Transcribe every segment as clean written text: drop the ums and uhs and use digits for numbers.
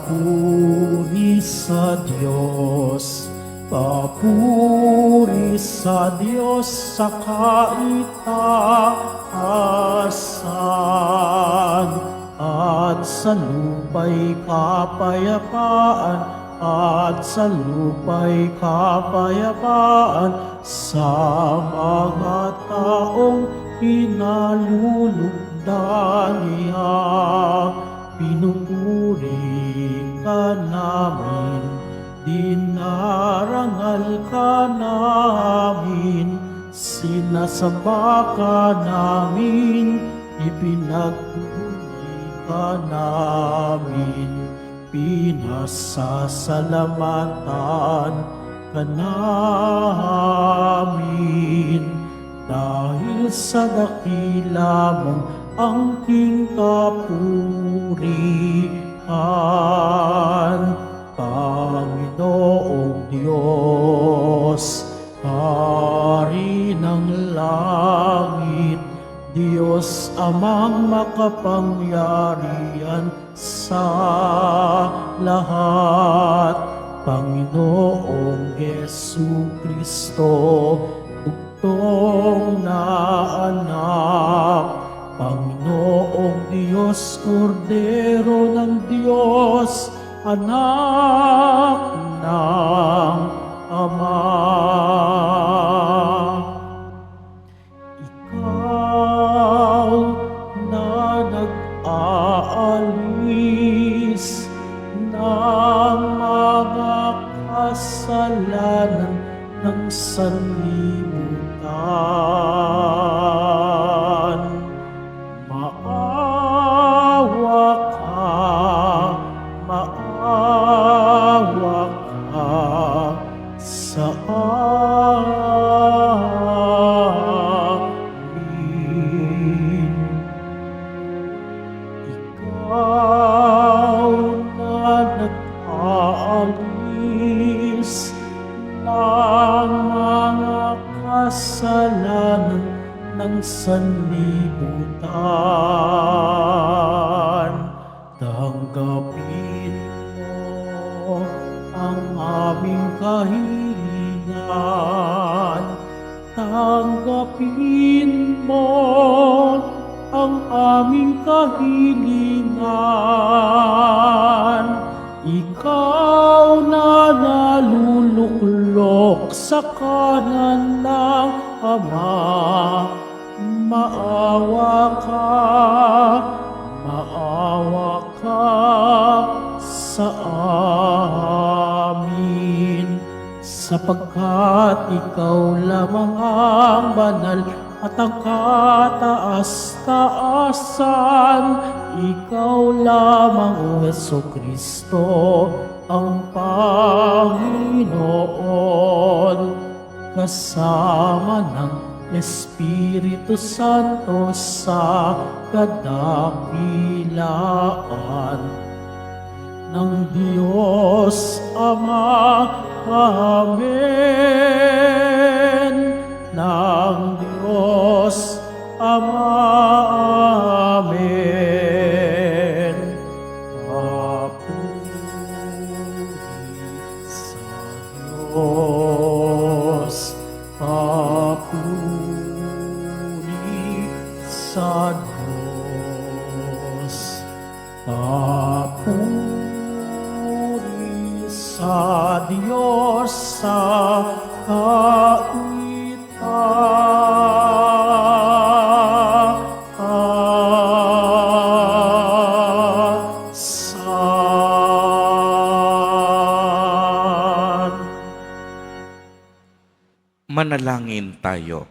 Papuri sa Diyos, papuri sa Diyos sa kaitaasan, at sa lupa'y kapayapaan, at sa lupa'y kapayapaan sa mga taong pinalulugdan niya. Pinupuri ka namin, dinarangal ka namin, sinasamba ka namin, ipinagpupuri ka namin, pinasasalamatan ka namin. Dahil sa dakila mong angking kapurihan, Panginoong Diyos, Hari ng langit, Diyos Amang makapangyarihan sa lahat, Panginoong Jesucristo, bugtong na anak, Panginoong Diyos, Kordero ng Diyos, anak ng Ama. Ikaw na nag-aalis ng mga kasalanan ng sanlibutan, maawa ka sa amin. Ikaw na nag-aalis ng mga kasalanan ng sanlibutan, tanggapin mo ang aming kahilingan, tanggapin mo ang aming kahilingan. Ikaw na naluluklok sa kanan ng Ama, maawa ka sa amin, sapagkat ikaw lamang ang banal at ang kataas-taasan, ikaw lamang, O Jesucristo, ang Panginoon, kasama ng Espiritu Santo sa kadakilaan ng Diyos Ama. Amen. Ng Diyos Ama. Amen. Papuri sa Diyos, papuri sa Diyos, papuri sa Diyos sa kaitaasan. Manalangin tayo.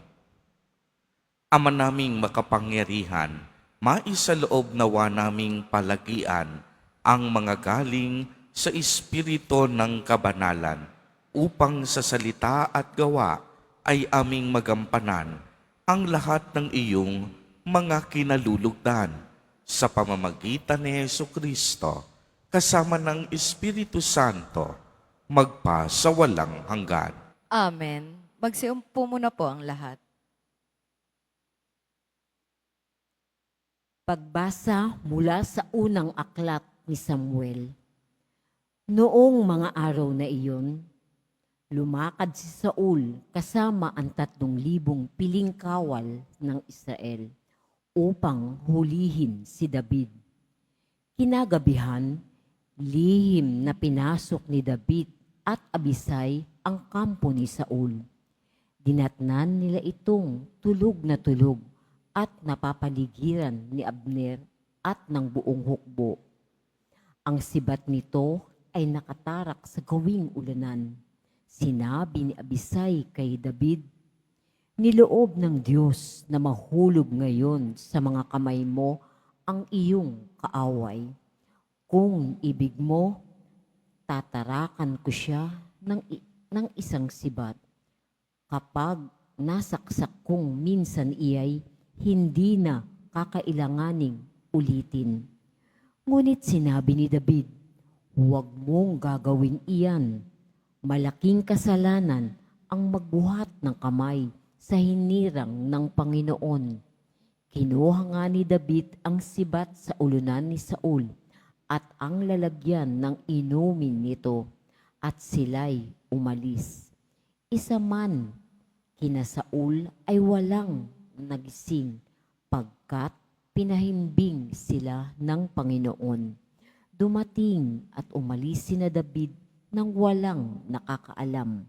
Ama naming makapangyarihan, maisaloob nawa naming palagian ang mga galing sa Espiritu ng kabanalan, upang sa salita at gawa ay aming magampanan ang lahat ng iyong mga kinalulugdan sa pamamagitan ni Jesucristo, kasama ng Espiritu Santo, magpa sa walang hanggan. Amen. Magsiumpo muna po ang lahat. Pagbasa mula sa unang aklat ni Samuel. Noong mga araw na iyon, lumakad si Saul kasama ang 3,000 piling kawal ng Israel upang hulihin si David. Kinagabihan, lihim na pinasok ni David at Abisai ang kampo ni Saul. Dinatnan nila itong tulog na tulog at napapaligiran ni Abner at ng buong hukbo. Ang sibat nito ay nakatarak sa gawing ulanan. Sinabi ni Abisai kay David, "Niloob ng Diyos na mahulog ngayon sa mga kamay mo ang iyong kaaway. Kung ibig mo, tatarakan ko siya ng isang sibat. Kapag nasaksak kong minsan iyay, hindi na kakailanganing ulitin." Ngunit sinabi ni David, "Huwag mong gagawin iyan. Malaking kasalanan ang magbuhat ng kamay sa hinirang ng Panginoon." Kinuha nga ni David ang sibat sa ulunan ni Saul at ang lalagyan ng inumin nito, at sila'y umalis. Isa man kina Saul ay walang nagising, pagkat pinahimbing sila ng Panginoon. Dumating at umalis sina David nang walang nakakaalam.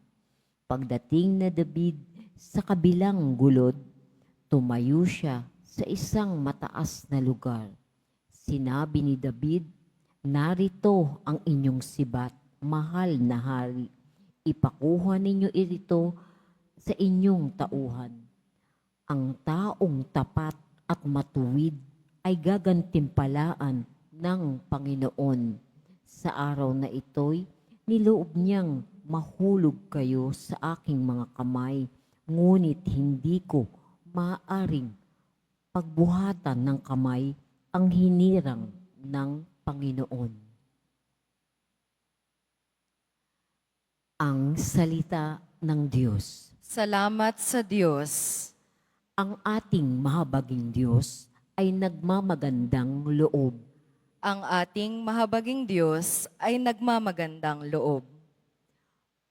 Pagdating na David sa kabilang gulod, tumayo siya sa isang mataas na lugar. Sinabi ni David, "Narito ang inyong sibat, mahal na hari. Ipakuha ninyo ito sa inyong tauhan. Ang taong tapat at matuwid ay gagantimpalaan ng Panginoon. Sa araw na ito'y niloob niyang mahulog kayo sa aking mga kamay, ngunit hindi ko maaaring pagbuhatan ng kamay ang hinirang ng Panginoon." Ang salita ng Diyos. Salamat sa Diyos. Ang ating mahabaging Diyos ay nagmamagandang loob. Ang ating mahabaging Diyos ay nagmamagandang loob.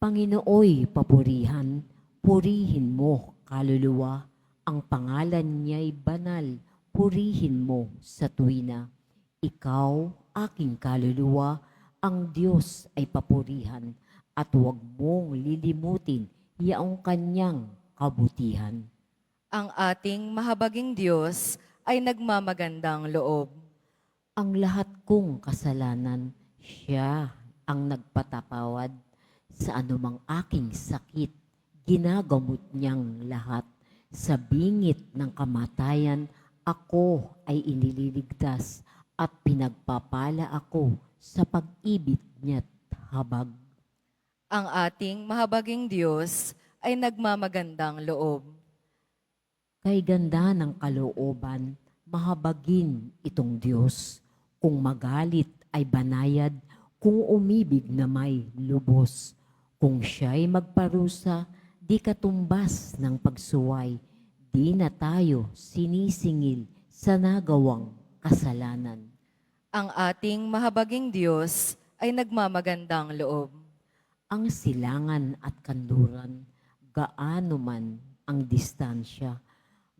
Panginooy papurihan, purihin mo kaluluwa. Ang pangalan niya'y banal, purihin mo sa tuwina. Ikaw, aking kaluluwa, ang Diyos ay papurihan, at huwag mong lilimutin yaong kanyang kabutihan. Ang ating mahabaging Diyos ay nagmamagandang loob. Ang lahat kong kasalanan, siya ang nagpatapawad. Sa anumang aking sakit, ginagamot niyang lahat. Sa bingit ng kamatayan, ako ay inililigtas at pinagpapala ako sa pag-ibig niya't habag. Ang ating mahabaging Diyos ay nagmamagandang loob. Kay ganda ng kalooban, mahabagin itong Diyos. Kung magalit ay banayad, kung umibig na may lubos. Kung siya'y magparusa, di katumbas ng pagsuway. Di na tayo sinisingil sa nagawang kasalanan. Ang ating mahabaging Diyos ay nagmamagandang loob. Ang silangan at kanluran, gaano man ang distansya,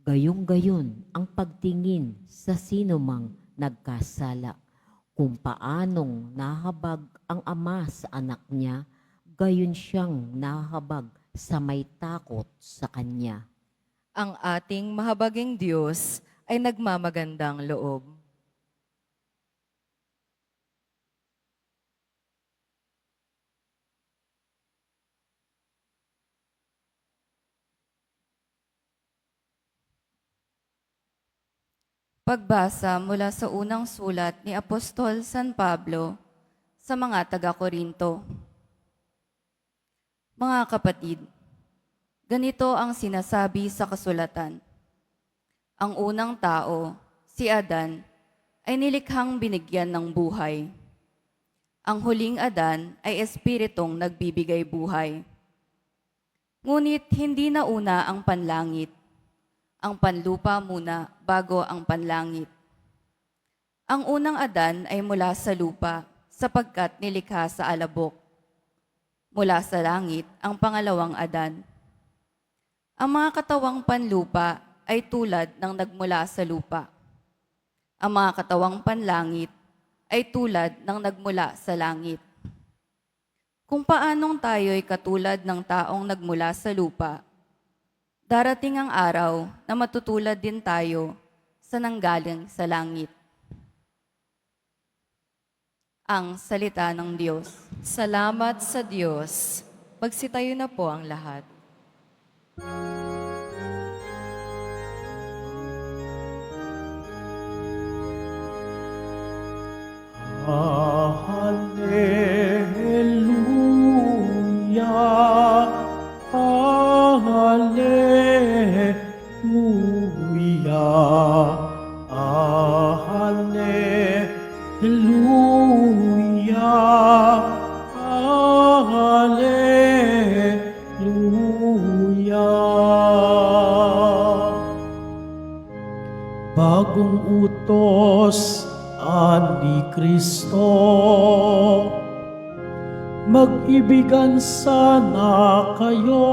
gayong-gayon ang pagtingin sa sinumang nagkasala. Kung paanong nahabag ang ama sa anak niya, gayon siyang nahabag sa may takot sa kanya. Ang ating mahabaging Diyos ay nagmamagandang loob. Pagbasa mula sa unang sulat ni Apostol San Pablo sa mga taga-Korinto. Mga kapatid, ganito ang sinasabi sa kasulatan. Ang unang tao, si Adan, ay nilikhang binigyan ng buhay. Ang huling Adan ay espiritong nagbibigay buhay. Ngunit hindi na una ang panlangit. Ang panlupa muna bago ang panlangit. Ang unang Adan ay mula sa lupa, sapagkat nilikha sa alabok. Mula sa langit ang pangalawang Adan. Ang mga katawang panlupa ay tulad ng nagmula sa lupa. Ang mga katawang panlangit ay tulad ng nagmula sa langit. Kung paanong tayo'y katulad ng taong nagmula sa lupa, darating ang araw na matutulad din tayo sa nanggaling sa langit. Ang salita ng Diyos. Salamat sa Diyos. Magsitayo na po ang lahat. Hallelujah, Hallelujah, Hallelujah, Hallelujah. Bagong utos ani Kristo, mag-ibigan sana kayo,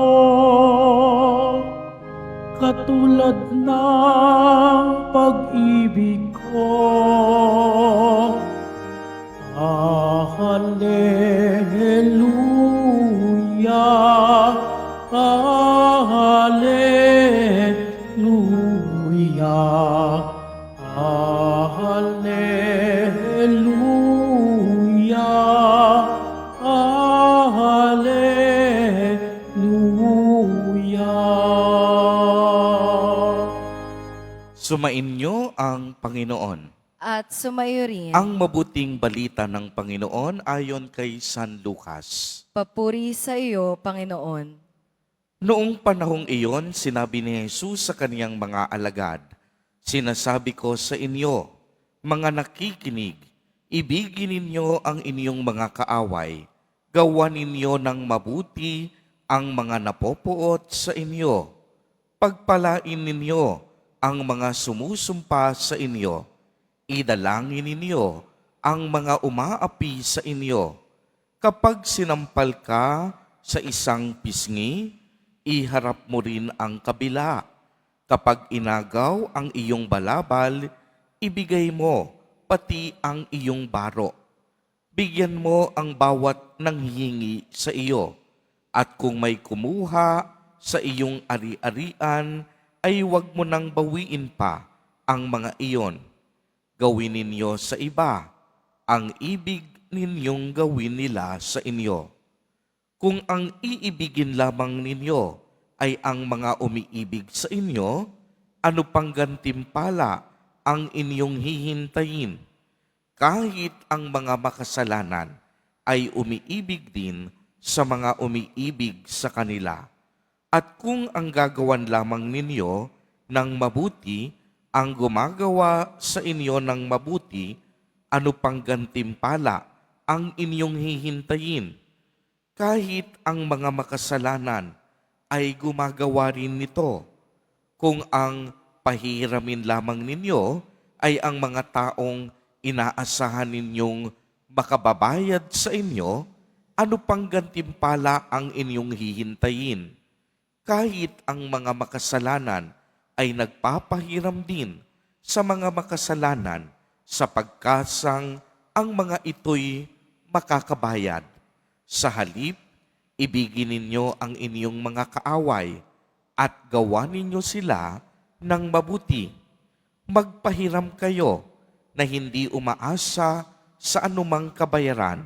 katulad ng pag-ibig ko. Hallelujah, Hallelujah, Hallelujah, Hallelujah. Sumainyo ang Panginoon. At sumayo rin, Ang mabuting balita ng Panginoon ayon kay San Lucas. papuri sa iyo, Panginoon. Noong panahong iyon, sinabi ni Jesus sa kaniyang mga alagad, "Sinasabi ko sa inyo, mga nakikinig, ibigin ninyo ang inyong mga kaaway, gawan ninyo ng mabuti ang mga napopuot sa inyo, pagpalain ninyo ang mga sumusumpa sa inyo, idalangin ninyo ang mga umaapi sa inyo. Kapag sinampal ka sa isang pisngi, iharap mo rin ang kabila. Kapag inagaw ang iyong balabal, ibigay mo pati ang iyong baro. Bigyan mo ang bawat nanghihingi sa iyo. At kung may kumuha sa iyong ari-arian, ay huwag mo nang bawiin pa ang mga iyon. Gawin ninyo sa iba ang ibig ninyong gawin nila sa inyo. Kung ang iibigin lamang ninyo ay ang mga umiibig sa inyo, ano pang gantimpala ang inyong hihintayin? Kahit ang mga makasalanan ay umiibig din sa mga umiibig sa kanila. At kung ang gagawan lamang ninyo ng mabuti, ang gumagawa sa inyo ng mabuti, ano pang gantimpala ang inyong hihintayin? Kahit ang mga makasalanan ay gumagawa rin nito. Kung ang pahiramin lamang ninyo ay ang mga taong inaasahan ninyong makababayad sa inyo, ano pang gantimpala ang inyong hihintayin? Kahit ang mga makasalanan ay nagpapahiram din sa mga makasalanan sa pagkasang ang mga ito'y makakabayad. Sa halip, ibigin ninyo ang inyong mga kaaway at gawa ninyo sila ng mabuti. Magpahiram kayo na hindi umaasa sa anumang kabayaran.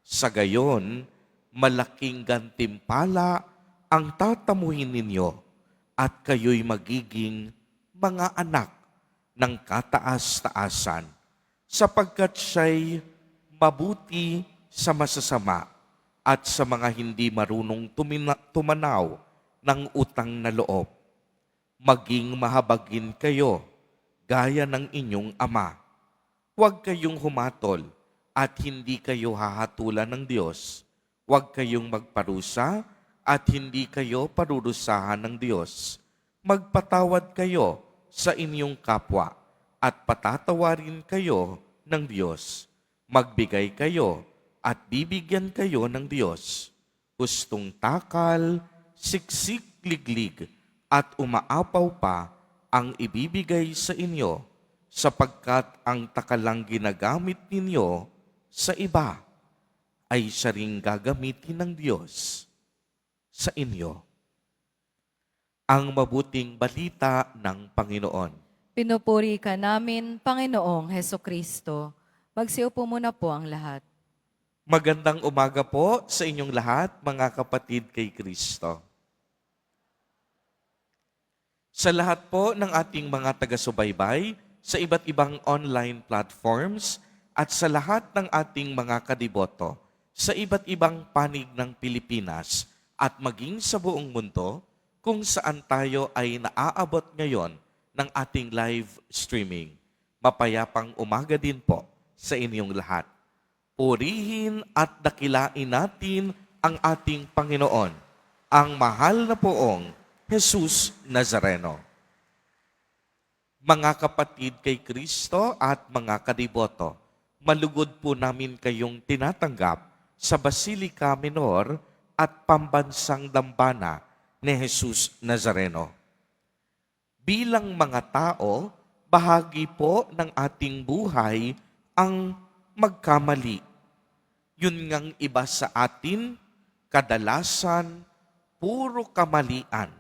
Sa gayon, malaking gantimpala ang tatamuhin ninyo at kayo'y magiging mga anak ng kataas-taasan, sapagkat siya'y mabuti sa masasama at sa mga hindi marunong tumanaw ng utang na loob. Maging mahabagin kayo, gaya ng inyong ama. Huwag kayong humatol at hindi kayo hahatulan ng Diyos. Huwag kayong magparusa at hindi kayo parurusahan ng Diyos. Magpatawad kayo sa inyong kapwa at patatawarin kayo ng Diyos. Magbigay kayo at bibigyan kayo ng Diyos. Hustong takal, siksik liglig at umaapaw pa ang ibibigay sa inyo, sapagkat ang takalang ginagamit ninyo sa iba ay siya ring gagamitin ng Diyos sa inyo. Ang mabuting balita ng Panginoon. Pinupuri ka namin, Panginoong Heso Kristo. Magsiupo muna po ang lahat. Magandang umaga po sa inyong lahat, mga kapatid kay Kristo. Sa lahat po ng ating mga taga-subaybay, sa iba't ibang online platforms, at sa lahat ng ating mga kadiboto, sa iba't ibang panig ng Pilipinas, at maging sa buong mundo, kung saan tayo ay naaabot ngayon ng ating live streaming. Mapayapang umaga din po sa inyong lahat. Purihin at dakilain natin ang ating Panginoon, ang mahal na poong Jesus Nazareno. Mga kapatid kay Kristo at mga kadiboto, malugod po namin kayong tinatanggap sa Basilica Minor at Pambansang Dambana ni Jesus Nazareno. Bilang mga tao, bahagi po ng ating buhay ang magkamali. Yun ngang iba sa atin, kadalasan, puro kamalian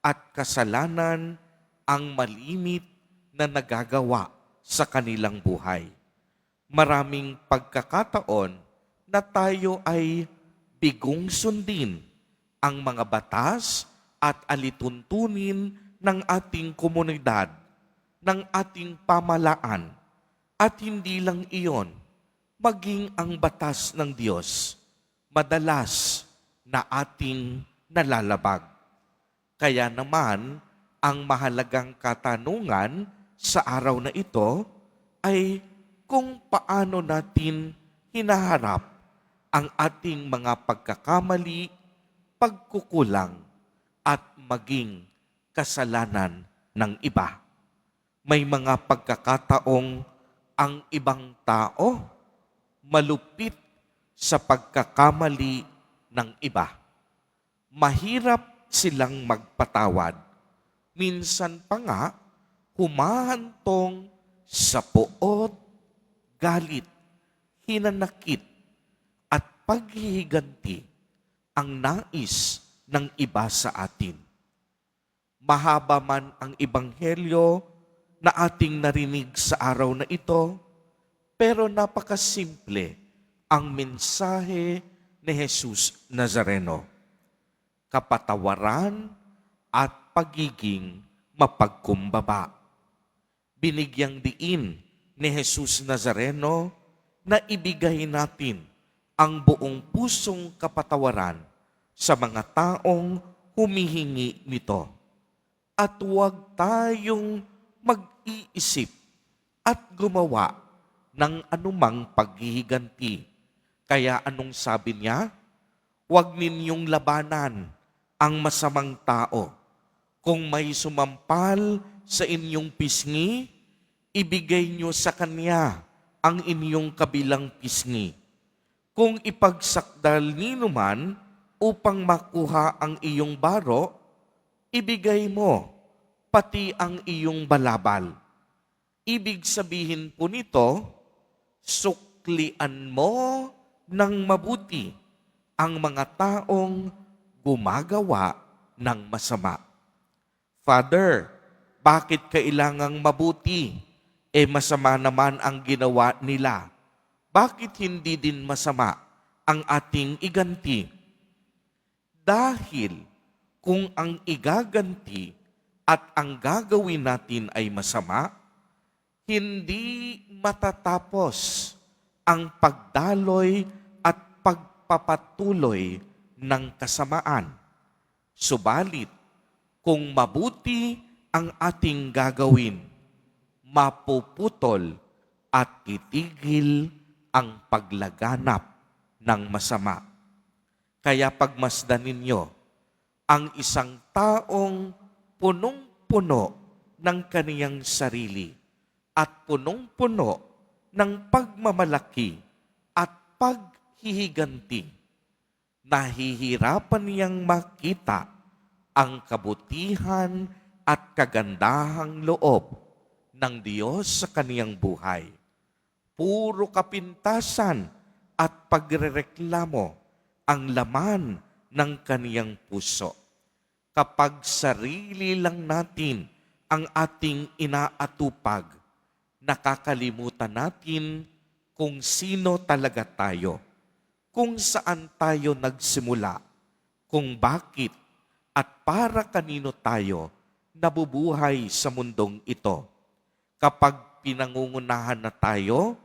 at kasalanan ang malimit na nagagawa sa kanilang buhay. Maraming pagkakataon na tayo ay bigong sundin ang mga batas at alituntunin ng ating komunidad, ng ating pamalaan, at hindi lang iyon, maging ang batas ng Diyos, madalas na ating nalalabag. Kaya naman, ang mahalagang katanungan sa araw na ito ay kung paano natin hinaharap ang ating mga pagkakamali, pagkukulang, at maging kasalanan ng iba. May mga pagkakataong ang ibang tao malupit sa pagkakamali ng iba. Mahirap silang magpatawad. Minsan pa nga, humahantong sa poot, galit, hinanakit, at paghihiganti ang nais ng iba sa atin. Mahaba man ang ebanghelyo na ating narinig sa araw na ito, pero napakasimple ang mensahe ni Jesus Nazareno. Kapatawaran at pagiging mapagkumbaba. Binigyang diin ni Jesus Nazareno na ibigay natin ang buong pusong kapatawaran sa mga taong humihingi nito. At huwag tayong mag-iisip at gumawa ng anumang paghihiganti. Kaya anong sabi niya? Huwag ninyong labanan ang masamang tao. Kung may sumampal sa inyong pisngi, ibigay niyo sa kanya ang inyong kabilang pisngi. Kung ipagsakdal ninuman upang makuha ang iyong baro, ibigay mo pati ang iyong balabal. Ibig sabihin po nito, suklian mo ng mabuti ang mga taong gumagawa ng masama. Father, bakit kailangang mabuti? Masama naman ang ginawa nila. Bakit hindi din masama ang ating iganti? Dahil kung ang igaganti at ang gagawin natin ay masama, hindi matatapos ang pagdaloy at pagpapatuloy ng kasamaan. Subalit, kung mabuti ang ating gagawin, mapuputol at titigil ang paglaganap ng masama. Kaya pagmasdan ninyo, ang isang taong punong-puno ng kaniyang sarili at punong-puno ng pagmamalaki paghihiganti. Nahihirapan niyang makita ang kabutihan at kagandahang loob ng Diyos sa kaniyang buhay. Puro kapintasan at pagrereklamo ang laman ng kaniyang puso. Kapag sarili lang natin ang ating inaatupag, nakakalimutan natin kung sino talaga tayo, kung saan tayo nagsimula, kung bakit at para kanino tayo nabubuhay sa mundong ito. Kapag pinangungunahan na tayo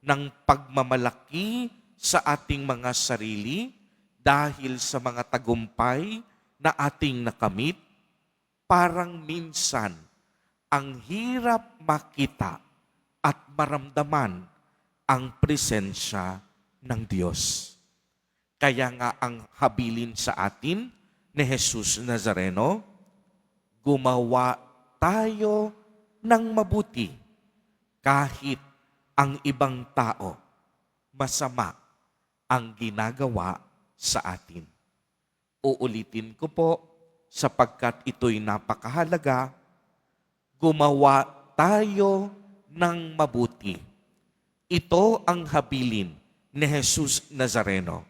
ng pagmamalaki sa ating mga sarili dahil sa mga tagumpay na ating nakamit, parang minsan ang hirap makita at maramdaman ang presensya ng Diyos. Kaya nga ang habilin sa atin ni Jesus Nazareno, gumawa tayo ng mabuti kahit ang ibang tao masama ang ginagawa sa atin. Uulitin ko po sapagkat ito'y napakahalaga, gumawa tayo ng mabuti. Ito ang habilin ni Jesus Nazareno.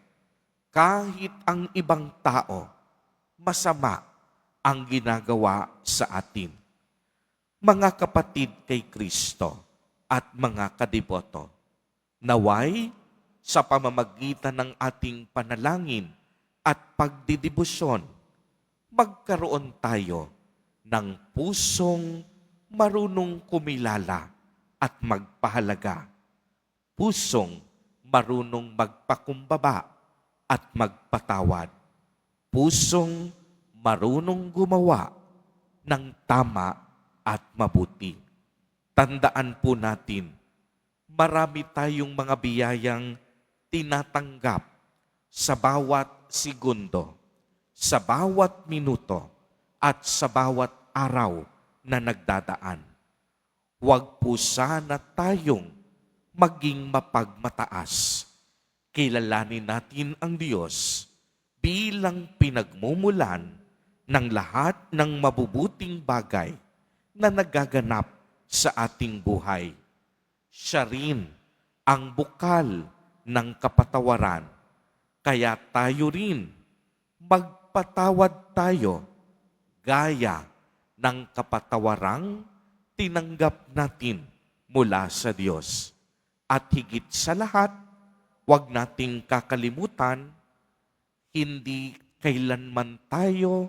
Kahit ang ibang tao masama ang ginagawa sa atin. Mga kapatid kay Kristo at mga kadiboto, naway sa pamamagitan ng ating panalangin at pagdidibusyon, magkaroon tayo ng pusong marunong kumilala at magpahalaga, pusong marunong magpakumbaba at magpatawad, pusong marunong gumawa ng tama at mabuti. Tandaan po natin, marami tayong mga biyayang tinatanggap sa bawat segundo, sa bawat minuto, at sa bawat araw na nagdadaan. Huwag po sana tayong maging mapagmataas. Kilalanin natin ang Diyos bilang pinagmumulan ng lahat ng mabubuting bagay na nagaganap sa ating buhay. Siya rin ang bukal ng kapatawaran. Kaya tayo rin magpatawad tayo gaya ng kapatawarang tinanggap natin mula sa Diyos. At higit sa lahat, huwag nating kakalimutan, hindi kailanman tayo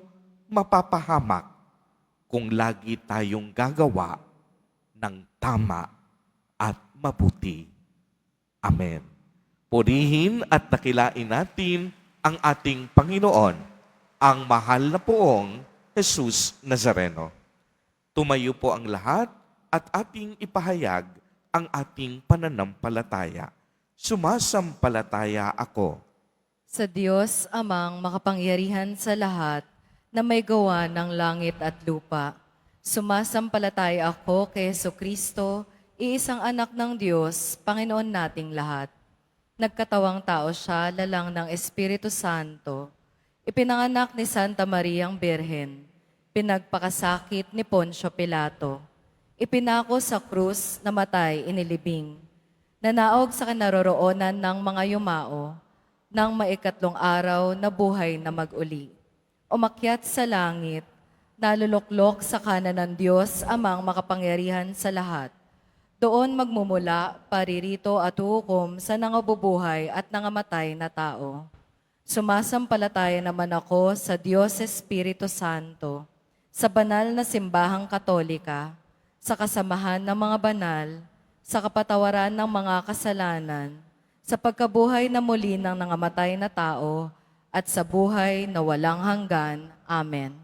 mapapahamak kung lagi tayong gagawa ng tama at mabuti. Amen. Purihin at dakilain natin ang ating Panginoon, ang mahal na poong Jesus Nazareno. Tumayo po ang lahat at ating ipahayag ang ating pananampalataya. Sumasampalataya ako Sa Diyos amang makapangyarihan sa lahat na may gawa ng langit at lupa. Sumasampalataya ako kay Jesucristo, iisang anak ng Diyos, Panginoon nating lahat. Nagkatawang tao siya, lalang ng Espiritu Santo. Ipinanganak ni Santa Mariang Birhen. Pinagpakasakit ni Poncio Pilato. Ipinako sa krus, namatay, inilibing. Nanaog sa kinaroroonan ng mga yumao, nang maikatlong araw na buhay na mag-uli. Umakyat sa langit, naluluklok sa kanan ng Diyos amang makapangyarihan sa lahat. Doon magmumula, paririto at hukom sa nangabubuhay at nangamatay na tao. Sumasampalataya naman ako sa Diyos Espiritu Santo, sa banal na simbahang katolika, sa kasamahan ng mga banal, sa kapatawaran ng mga kasalanan, sa pagkabuhay na muli ng nangamatay na tao, at sa buhay na walang hanggan. Amen.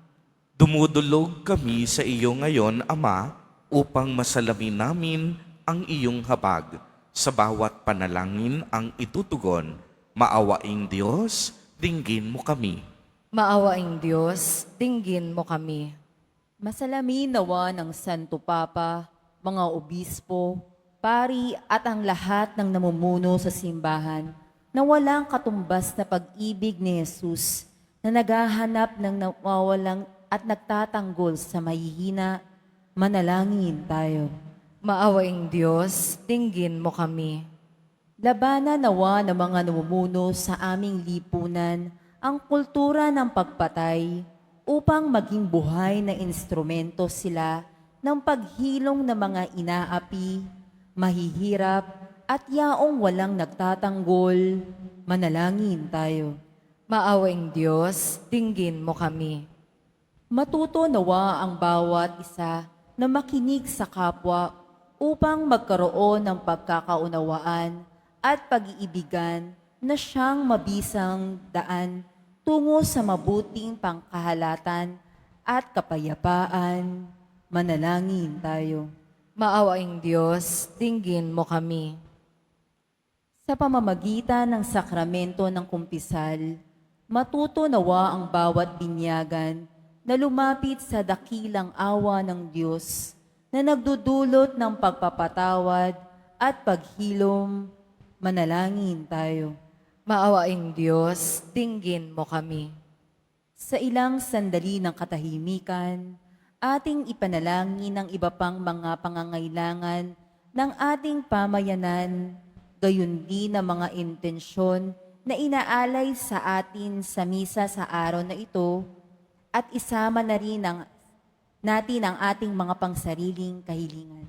Dumudulog kami sa iyo ngayon, Ama, upang masalamin namin ang iyong habag. Sa bawat panalangin ang itutugon, maawaing Diyos, dinggin mo kami. Maawaing Diyos, dinggin mo kami. Masalamin nawa ng Santo Papa, mga obispo, pari at ang lahat ng namumuno sa simbahan, na walang katumbas na pag-ibig ni Jesus na naghahanap ng nawawalang at nagtatanggol sa mahihina, manalangin tayo. Maawaing Diyos, dinggin mo kami. Labanan nawa ng mga namumuno sa aming lipunan ang kultura ng pagpatay upang maging buhay na instrumento sila ng paghilong ng mga inaapi, mahihirap, at yaong walang nagtatanggol. Manalangin tayo. Maawaing Diyos, dinggin mo kami. Matuto nawa ang bawat isa na makinig sa kapwa upang magkaroon ng pagkakaunawaan at pag-iibigan na siyang mabisang daan tungo sa mabuting pangkahalatan at kapayapaan. Manalangin tayo. Maawaing Diyos, dinggin mo kami. Sa pamamagitan ng sakramento ng kumpisal, matuto nawa ang bawat binyagan na lumapit sa dakilang awa ng Diyos na nagdudulot ng pagpapatawad at paghilom. Manalangin tayo. Maawaing Diyos, dinggin mo kami. Sa ilang sandali ng katahimikan, ating ipanalangin ang iba pang mga pangangailangan ng ating pamayanan, gayon din ang mga intensyon na inaalay sa atin sa misa sa araw na ito, at isama na rin natin ang ating mga pangsariling kahilingan.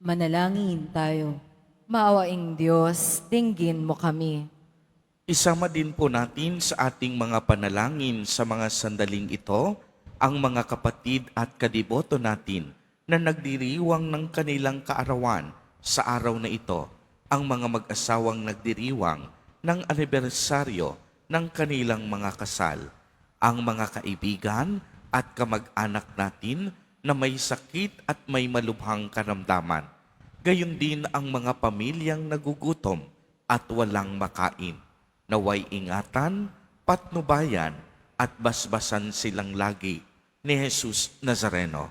Manalangin tayo. Maawaing Diyos, dinggin mo kami. Isama din po natin sa ating mga panalangin sa mga sandaling ito ang mga kapatid at kadiboto natin na nagdiriwang ng kanilang kaarawan sa araw na ito, ang mga mag-asawang nagdiriwang ng anibersaryo ng kanilang mga kasal, ang mga kaibigan at kamag-anak natin na may sakit at may malubhang karamdaman, gayon din ang mga pamilyang nagugutom at walang makain. Naway ingatan, patnubayan at basbasan silang lagi ni Jesus Nazareno.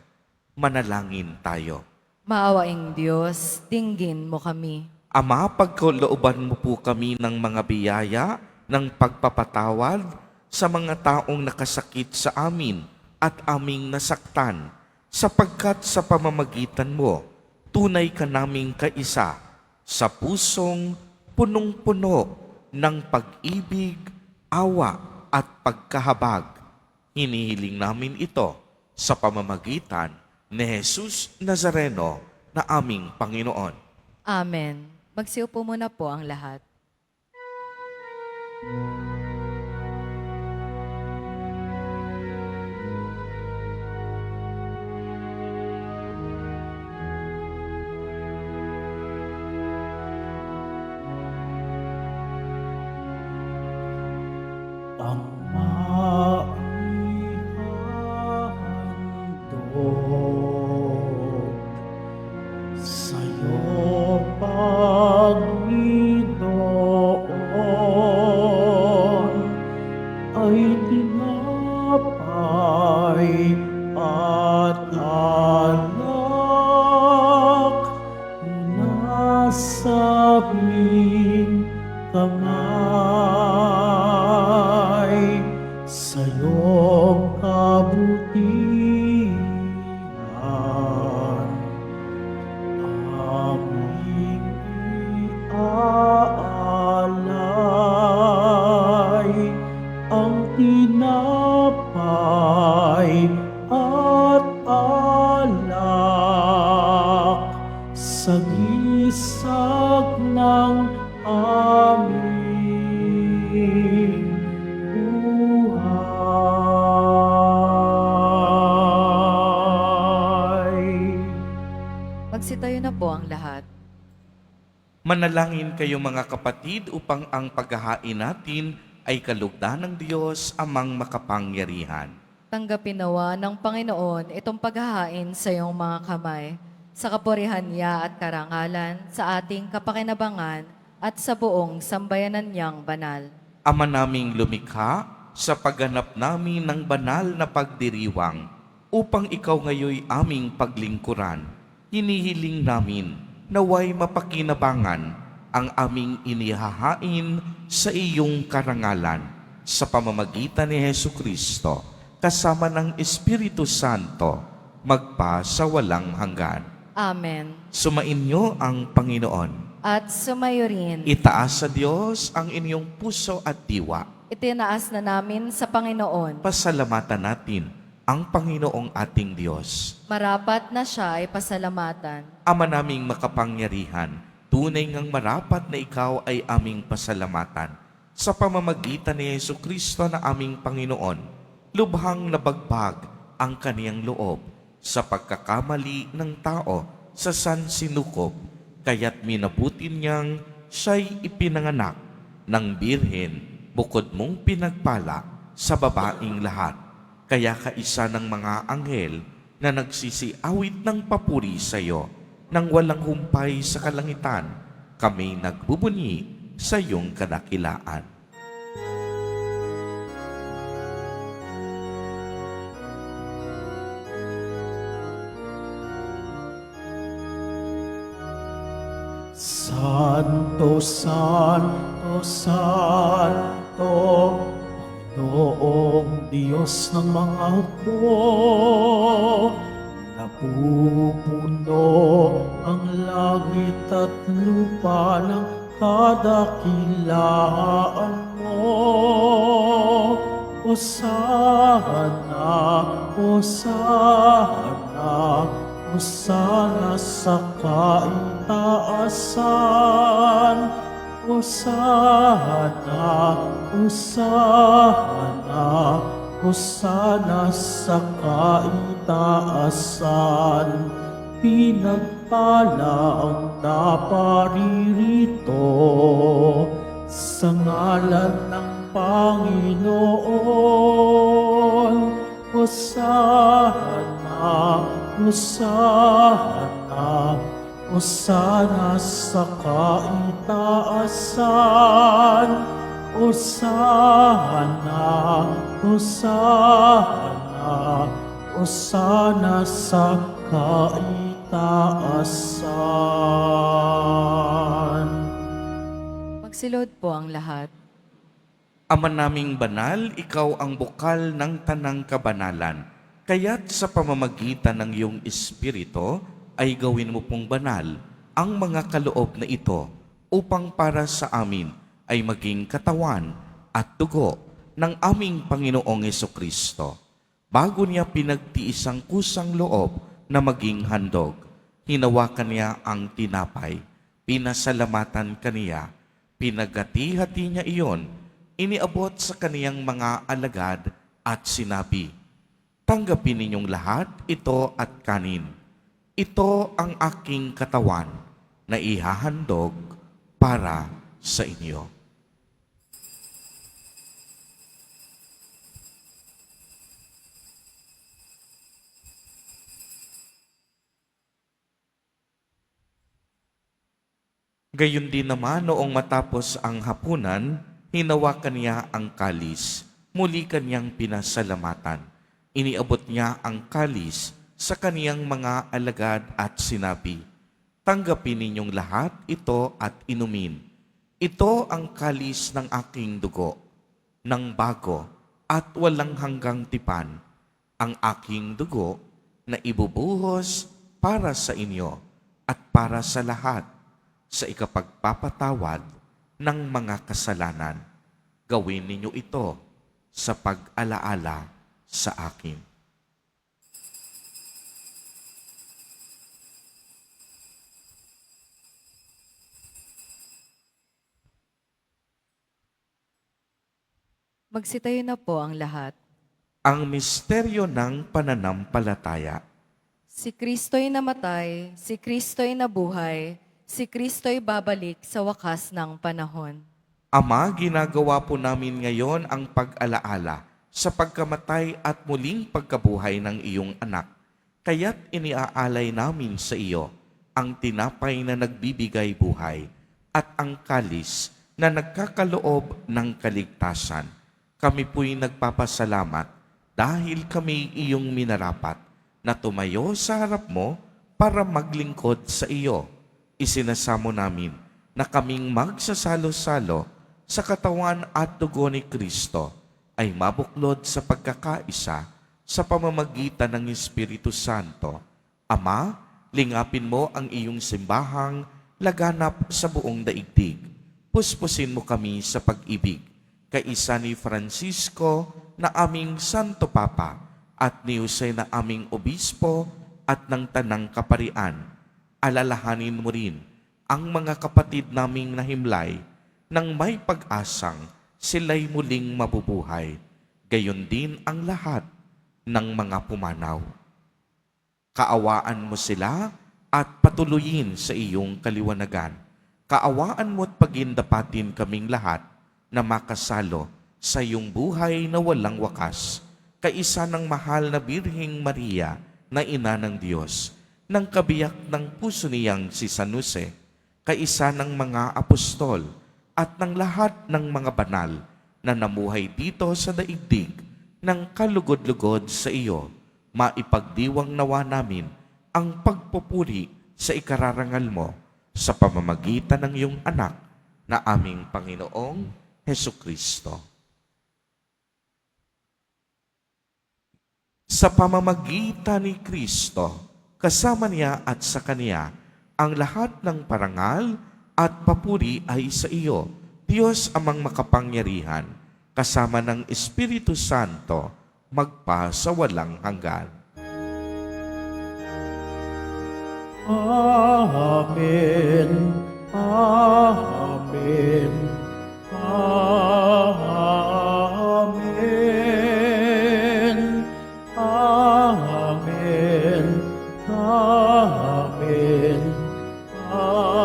Manalangin tayo. Maawaing Diyos, dinggin mo kami. Ama, pagkalooban mo po kami ng mga biyaya ng pagpapatawad sa mga taong nakasakit sa amin at aming nasaktan, sapagkat sa pamamagitan mo, tunay ka naming kaisa sa pusong punong-puno ng pag-ibig, awa at pagkahabag. Hinihiling namin ito sa pamamagitan ni Jesus Nazareno na aming Panginoon. Amen. Magsiupo muna po ang lahat. ang maihahandog sa'yo, Panginoon, ay tinapay at alak na sa aming kamay sa iyong kabutihan. Aming iaalay ang tinapay at alak sa gisag ng aming buhay. Magsitayo na po ang lahat. Manalangin kayo mga kapatid upang ang paghahain natin ay kalugdan ng Diyos amang makapangyarihan. Tanggapin nawa ng Panginoon itong paghahain sa iyong mga kamay, sa kapurihan niya at karangalan, sa ating kapakinabangan at sa buong sambayanan niyang banal. Ama naming lumikha, sa pagganap namin ng banal na pagdiriwang upang ikaw ngayoy aming paglingkuran. Hinihiling namin naway mapakinabangan ang aming inihahain sa iyong karangalan sa pamamagitan ni Hesu Kristo kasama ng Espiritu Santo magpa sa walang hanggan. Amen. Sumainyo ang Panginoon. At sumayo rin. Itaas sa Diyos ang inyong puso at diwa. Itinaas na namin sa Panginoon. Pasalamatan natin ang Panginoong ating Diyos. Marapat na siya ay pasalamatan. Ama naming makapangyarihan, tunay ngang marapat na ikaw ay aming pasalamatan. Sa pamamagitan ni Yesu Kristo na aming Panginoon, lubhang nabagbag ang kaniyang loob sa pagkakamali ng tao sa sansinukob, kaya't minabutin niyang siya'y ipinanganak ng birhen bukod mong pinagpala sa babaing lahat. Kaya kaisa ng mga anghel na nagsisiawit ng papuri sa iyo, nang walang humpay sa kalangitan, kami nagbubunyi sa iyong kadakilaan. Santo, Santo, Santo, Panginoong Diyos ng mga hukbo, napupuno ang langit at lupa ng kadakilaan mo. Hosana, Hosana, Hosana sa kaitaasan. Hosana, Hosana, Hosana sa kaitaasan. Pinagpala ang naparirito sa ngalan ng Panginoon. Hosana, Hosana, Hosana sa kaitaasan. Hosana, Hosana, Hosana sa kaitaasan. Magsilod po ang lahat. Ama naming banal, ikaw ang bukal ng tanang kabanalan. Kaya't sa pamamagitan ng iyong Espiritu, ay gawin mo pong banal ang mga kaloob na ito upang para sa amin ay maging katawan at dugo ng aming Panginoong Jesucristo. Bago niya pinagtiis ang kusang loob na maging handog, hinawakan niya ang tinapay, pinasalamatan kaniya, pinagati-hati niya iyon, iniabot sa kaniyang mga alagad at sinabi, "Tanggapin ninyong lahat ito at kanin. Ito ang aking katawan na ihahandog para sa inyo." Gayon din naman noong matapos ang hapunan, hinawakan niya ang kalis, muli kanyang pinasalamatan. Iniabot niya ang kalis sa kaniyang mga alagad at sinabi, "Tanggapin ninyong lahat ito at inumin. Ito ang kalis ng aking dugo, ng bago at walang hanggang tipan, ang aking dugo na ibubuhos para sa inyo at para sa lahat sa ikapagpapatawad ng mga kasalanan. Gawin ninyo ito sa pag-alaala sa akin." Magsitayo na po ang lahat. Ang misteryo ng pananampalataya. Si Kristo'y namatay, si Kristo'y nabuhay, si Kristo'y babalik sa wakas ng panahon. Ama, ginagawa po namin ngayon ang pag-alaala sa pagkamatay at muling pagkabuhay ng iyong anak. Kaya't iniaalay namin sa iyo ang tinapay na nagbibigay buhay at ang kalis na nagkakaloob ng kaligtasan. kami po'y nagpapasalamat dahil kami iyong minarapat na tumayo sa harap mo para maglingkod sa iyo. Isinasamo namin na kaming magsasalo-salo sa katawan at dugo ni Kristo ay mabuklod sa pagkakaisa sa pamamagitan ng Espiritu Santo. Ama, lingapin mo ang iyong simbahang laganap sa buong daigdig. Puspusin mo kami sa pag-ibig, kaisa ni Francisco na aming Santo Papa at ni Jose na aming Obispo at ng Tanang Kaparian. Alalahanin mo rin ang mga kapatid naming nahimlay nang may pag-asang sila'y muling mabubuhay. Gayon din ang lahat ng mga pumanaw. Kaawaan mo sila at patuloyin sa iyong kaliwanagan. Kaawaan mo at pagindapatin kaming lahat na makasalo sa iyong buhay na walang wakas, kaisa ng mahal na Birheng Maria na Ina ng Diyos, ng kabiyak ng puso niyang si San Jose, kaisa ng mga apostol at ng lahat ng mga banal na namuhay dito sa daigdig ng kalugod-lugod sa iyo. Maipagdiwang nawa namin ang pagpupuri sa ikararangal mo sa pamamagitan ng iyong anak na aming Panginoong Hesukristo. Sa pamamagitan ni Kristo, kasama niya at sa Kanya, ang lahat ng parangal at papuri ay sa iyo, Diyos amang makapangyarihan, kasama ng Espiritu Santo, magpa sa walang hanggan. Amen. Amen. Amen. Amen. Amen. Amen.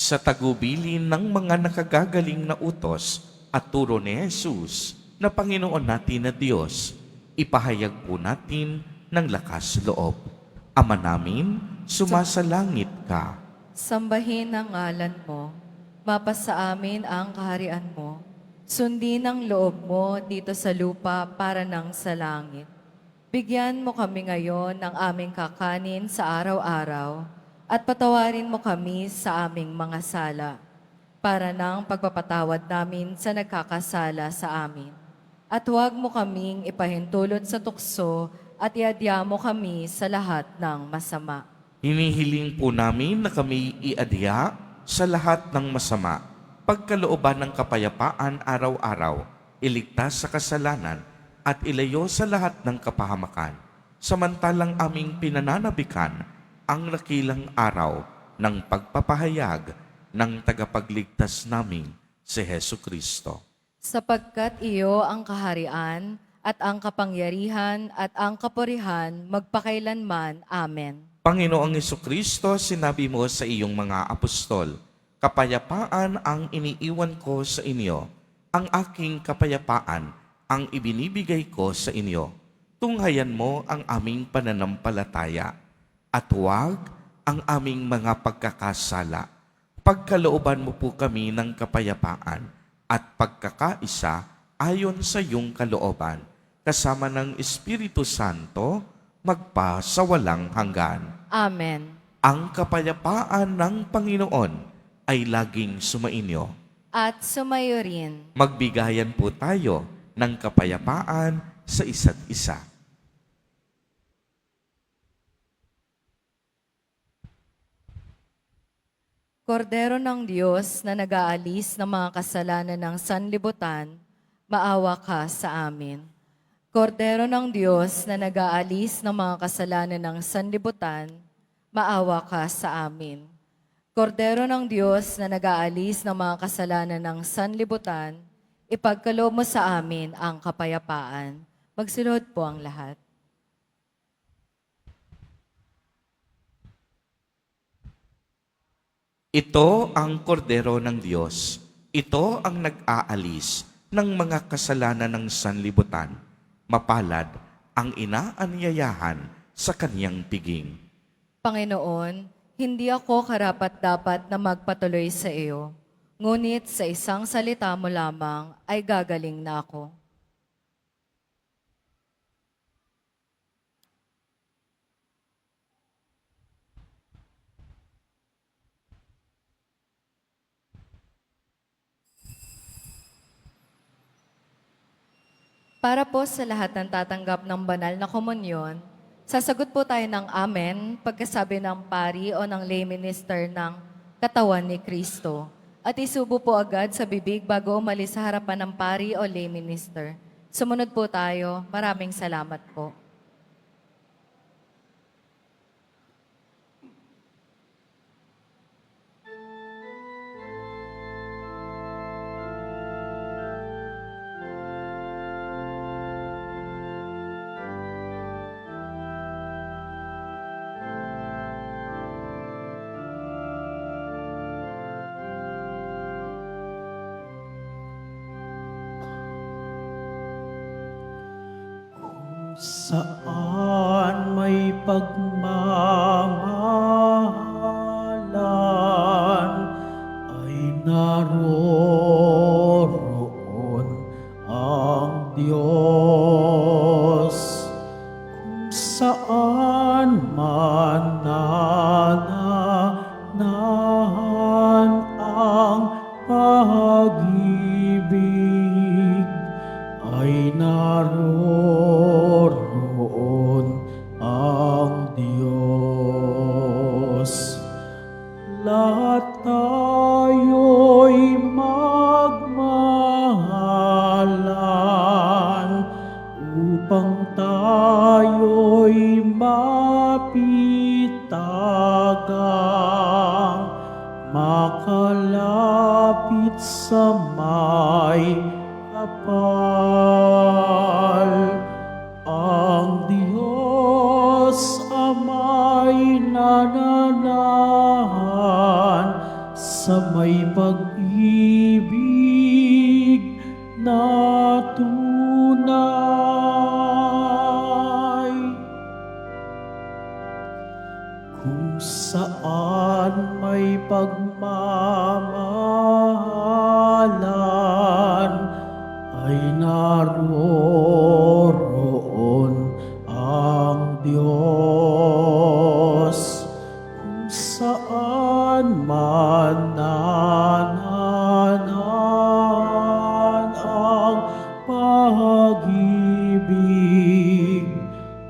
Sa tagubilin ng mga nakagagaling na utos at turo ni Jesus na Panginoon natin na Diyos, ipahayag po natin ng lakas loob. Ama namin, sumasalangit ka. Sambahin ang ngalan mo, mapasa amin ang kaharian mo, sundin ang loob mo dito sa lupa para nang sa langit. Bigyan mo kami ngayon ng aming kakanin sa araw-araw at patawarin mo kami sa aming mga sala para nang pagpapatawad namin sa nagkakasala sa amin. At huwag mo kaming ipahintulot sa tukso at iadya mo kami sa lahat ng masama. Hinihiling po namin na kami iadya sa lahat ng masama, pagkalooban ng kapayapaan araw-araw, iligtas sa kasalanan at ilayo sa lahat ng kapahamakan, samantalang aming pinananabikan ang nakilang araw ng pagpapahayag ng tagapagligtas naming si Hesu Kristo. Sapagkat iyo ang kaharian at ang kapangyarihan at ang kapurihan magpakailanman. Amen. Panginoong Jesucristo, sinabi mo sa iyong mga apostol, kapayapaan ang iniiwan ko sa inyo, ang aking kapayapaan ang ibinibigay ko sa inyo. Tunghayan mo ang aming pananampalataya at huwag ang aming mga pagkakasala. Pagkalooban mo po kami ng kapayapaan at pagkakaisa ayon sa iyong kalooban, kasama ng Espiritu Santo, magpa sa walang hanggan. Amen. Ang kapayapaan ng Panginoon ay laging sumainyo. At sumayo rin. Magbigayan po tayo ng kapayapaan sa isa't isa. Kordero ng Diyos na nag-aalis ng mga kasalanan ng sanlibutan, maawa ka sa amin. Kordero ng Diyos na nag-aalis ng mga kasalanan ng sanlibutan, maawa ka sa amin. Kordero ng Diyos na nag-aalis ng mga kasalanan ng sanlibutan, ipagkaloob mo sa amin ang kapayapaan. Magsilod po ang lahat. Ito ang kordero ng Diyos. Ito ang nag-aalis ng mga kasalanan ng sanlibutan. Mapalad ang inaanyayahan sa kanyang piging. Panginoon, Hindi ako karapat-dapat na magpatuloy sa iyo, ngunit sa isang salita mo lamang ay gagaling na ako. Para po sa lahat ng tatanggap ng banal na komunyon, sasagot po tayo ng Amen pagkasabi ng pari o ng lay minister ng katawan ni Kristo. At isubo po agad sa bibig bago umalis sa harapan ng pari o lay minister. Sumunod po tayo. Maraming salamat po. Saan may pagmamahalan ay naroroon ang Diyos. Kung saan man nananahan ang pag-ibig ay naroroon ang Diyos. Lahat tayo'y magmahalan upang tayo'y mapitagang makalapit sa may kapal. Ang Diyos Ama'y nananahan sa may pag-ibig na tunay. Kung saan may pagmamahalan ay naroroon ang Diyos. Kung saan man nananahan ang pag-ibig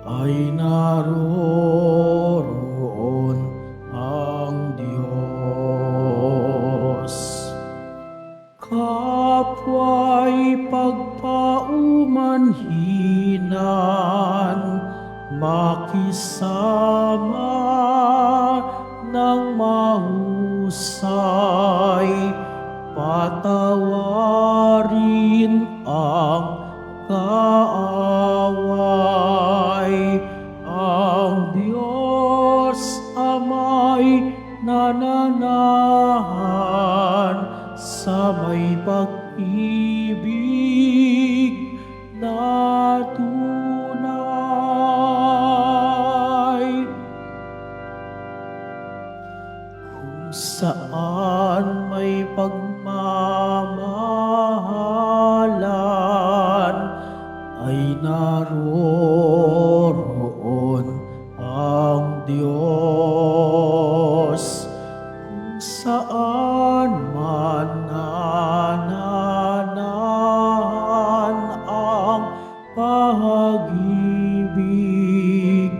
ay naroroon ang Diyos. Kapwa'y pagpaumanhinan, makisama ng mahusay, patawarin ang kaaway. Ang Diyos Ama'y nananahan sa may pag-ibig na tunay. Kung saan may pagmamahalan ay naroroon ang Diyos. Kung saan man nananahan ang pag-ibig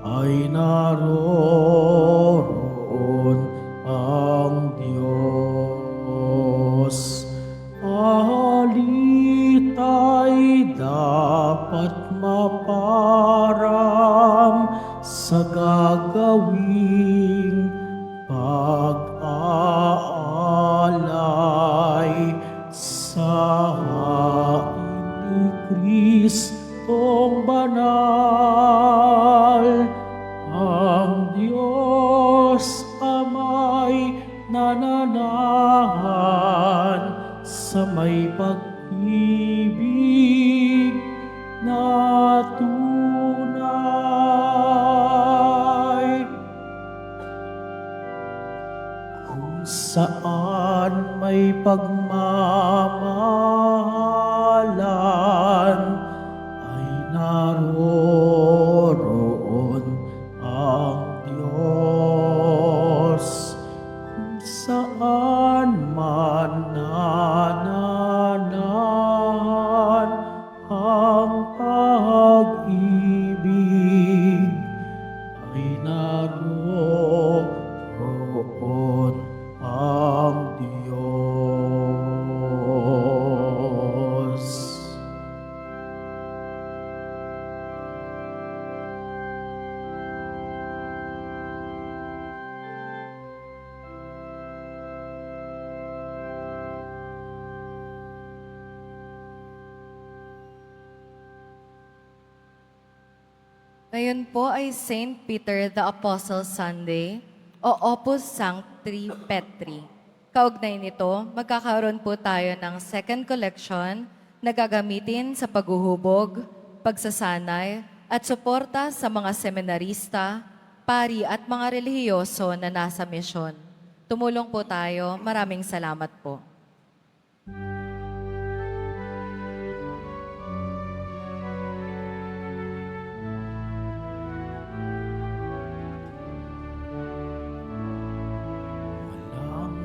ay naroroon ang Diyos. Alita'y dapat maparam sa gagawing pag-aalay sa hain ni Kristong banal. Ang Diyos Ama'y nananahan sa may pag-ibig na tunay. may pagmamahalan ay naroroon ang Diyos. Kung saan man nananahan ang pag-ibig ay naroon ang Diyos. Ngayon po ay Saint Peter the Apostle Sunday o Opus Sancti Petri. Kaugnay nito, magkakaroon po tayo ng second collection na gagamitin sa paghuhubog, pagsasanay at suporta sa mga seminarista, pari at mga relihiyoso na nasa misyon. Tumulong po tayo. Maraming salamat po.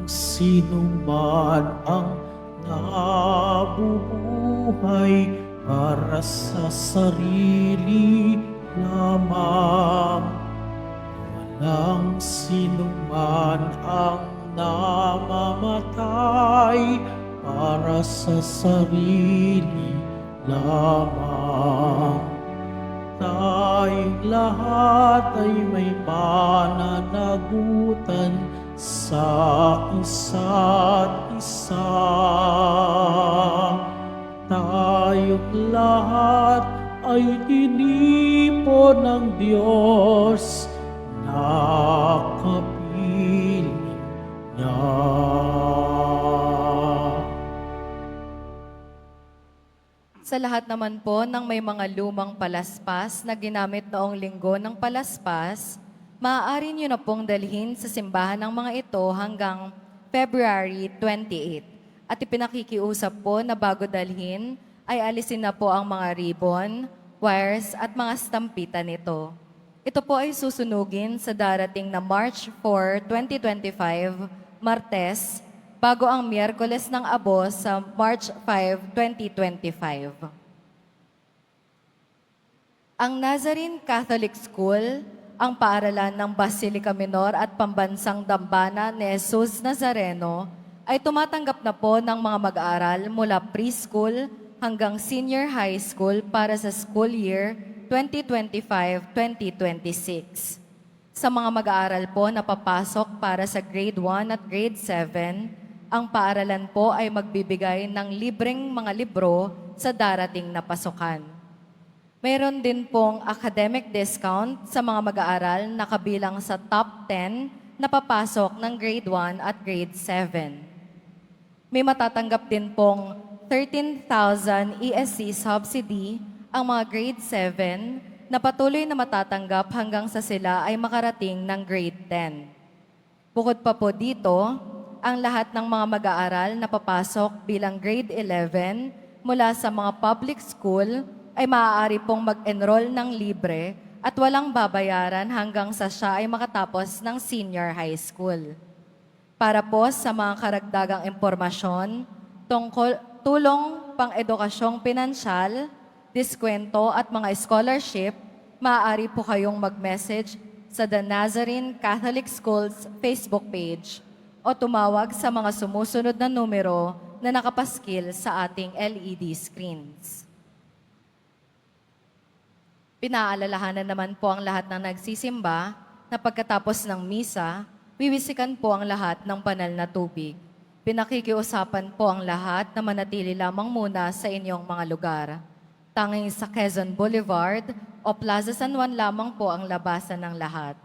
Sino man ang nabubuhay para sa sarili lamang. Walang sino man ang namamatay para sa sarili lamang. Tayong lahat ay may pananagutan sa isa't isa. Tayong lahat ay tinipon ng Diyos na kapiling niya. Sa lahat naman po ng may mga lumang palaspas na ginamit noong linggo ng palaspas, maaari nyo na pong dalhin sa simbahan ng mga ito hanggang February 28. At ipinakikiusap po na bago dalhin ay alisin na po ang mga ribbon, wires at mga stampita nito. Ito po ay susunugin sa darating na March 4, 2025, Martes, bago ang Miyerkules ng Abo sa March 5, 2025. Ang Nazarene Catholic School, ang paaralan ng Basilica Minor at Pambansang Dambana ni Jesus Nazareno, ay tumatanggap na po ng mga mag-aaral mula preschool hanggang senior high school para sa school year 2025-2026. Sa mga mag-aaral po na papasok para sa grade 1 at grade 7, ang paaralan po ay magbibigay ng libreng mga libro sa darating na pasukan. Mayroon din pong academic discount sa mga mag-aaral na kabilang sa top 10 na papasok ng grade 1 at grade 7. May matatanggap din pong 13,000 ESC subsidy ang mga grade 7 na patuloy na matatanggap hanggang sa sila ay makarating ng grade 10. Bukod pa po dito, ang lahat ng mga mag-aaral na papasok bilang grade 11 mula sa mga public school ay maaari pong mag-enroll ng libre at walang babayaran hanggang sa siya ay makatapos ng senior high school. Para po sa mga karagdagang impormasyon, tulong pang-edukasyong pinansyal, diskwento at mga scholarship, maaari po kayong mag-message sa The Nazarene Catholic Schools Facebook page o tumawag sa mga sumusunod na numero na nakapaskil sa ating LED screens. Pinaalalahanan naman po ang lahat ng nagsisimba na pagkatapos ng misa, wiwisikan po ang lahat ng banal na tubig. Pinakikiusapan po ang lahat na manatili lamang muna sa inyong mga lugar. Tanging sa Quezon Boulevard o Plaza San Juan lamang po ang labasan ng lahat.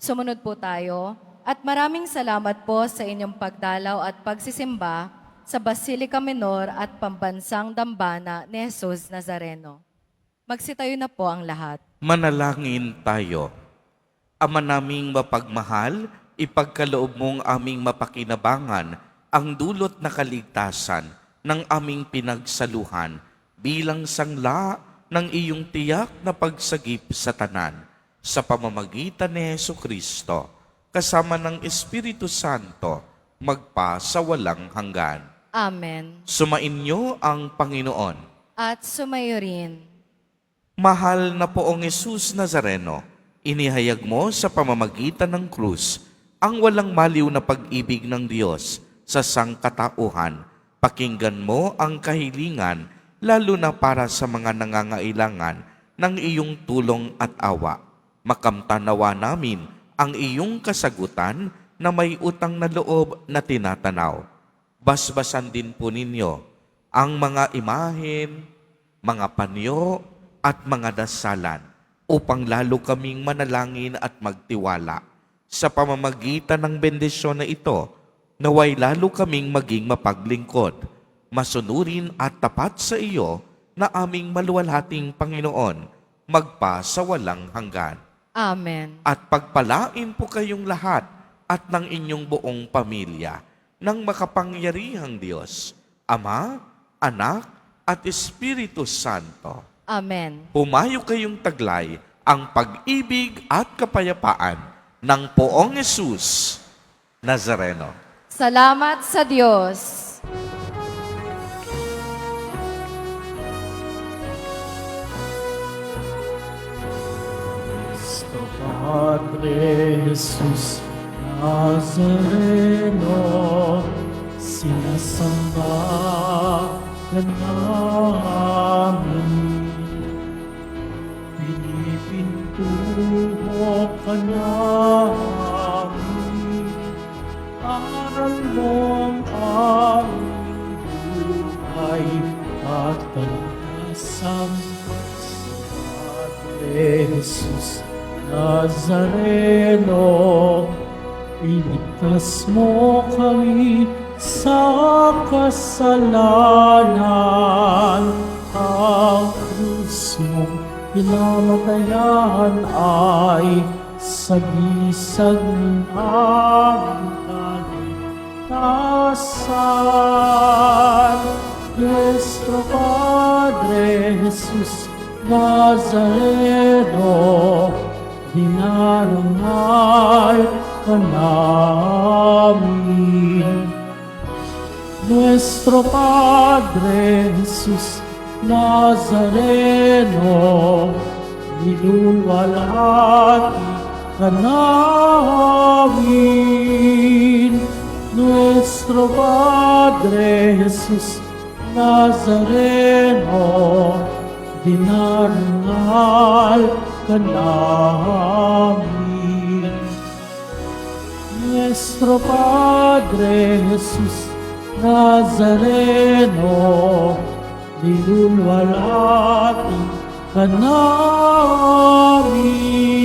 Sumunod po tayo at maraming salamat po sa inyong pagdalaw at pagsisimba sa Basilica Minor at Pambansang Dambana ni Jesus Nazareno. Magsitayo na po ang lahat. Manalangin tayo. Ama naming mapagmahal, ipagkaloob mong aming mapakinabangan ang dulot na kaligtasan ng aming pinagsaluhan bilang sangla ng iyong tiyak na pagsagip sa tanan sa pamamagitan ni Jesucristo kasama ng Espiritu Santo magpa sa walang hanggan. Amen. Sumainyo ang Panginoon. At sumayo rin. Mahal na Poong Jesus Nazareno, inihayag mo sa pamamagitan ng krus ang walang maliw na pag-ibig ng Diyos sa sangkatauhan. Pakinggan mo ang kahilingan, lalo na para sa mga nangangailangan ng iyong tulong at awa. Makamtanawa namin ang iyong kasagutan na may utang na loob na tinatanaw. Basbasan din po ninyo ang mga imahen, mga panyo, at mga dasalan upang lalo kaming manalangin at magtiwala. Sa pamamagitan ng bendisyon na ito, naway lalo kaming maging mapaglingkod, masunurin at tapat sa iyo na aming maluwalhating Panginoon, magpa sa walang hanggan. Amen. At pagpalain po kayong lahat at ng inyong buong pamilya ng makapangyarihang Diyos, Ama, Anak, at Espiritu Santo. Amen. Pumayo kayong taglay ang pag-ibig at kapayapaan ng Poong Jesus Nazareno. Salamat sa Diyos. Cristo Padre Jesus Nazareno, sinasamba ka namin. Pinipintuho ka namin, aral mong aming buhay at kalikasan. Padre Jesus Nazareno, iligtas mo kami sa kasalanan. Ang krus mo pinamatayan ay sagisag ng aming kaligtasan. Nuestro Padre Jesus Nazareno, dinarangal ka namin. Nuestro Padre Jesus Nazareno, niluwalhati ka namin. Nuestro Padre Jesus Nazareno, dinarangal ka namin. Nuestro Padre Jesus Nazareno, nilulwalhati ka namin. Nuestro Padre Jesus Nazareno, nilulwalhati ka namin.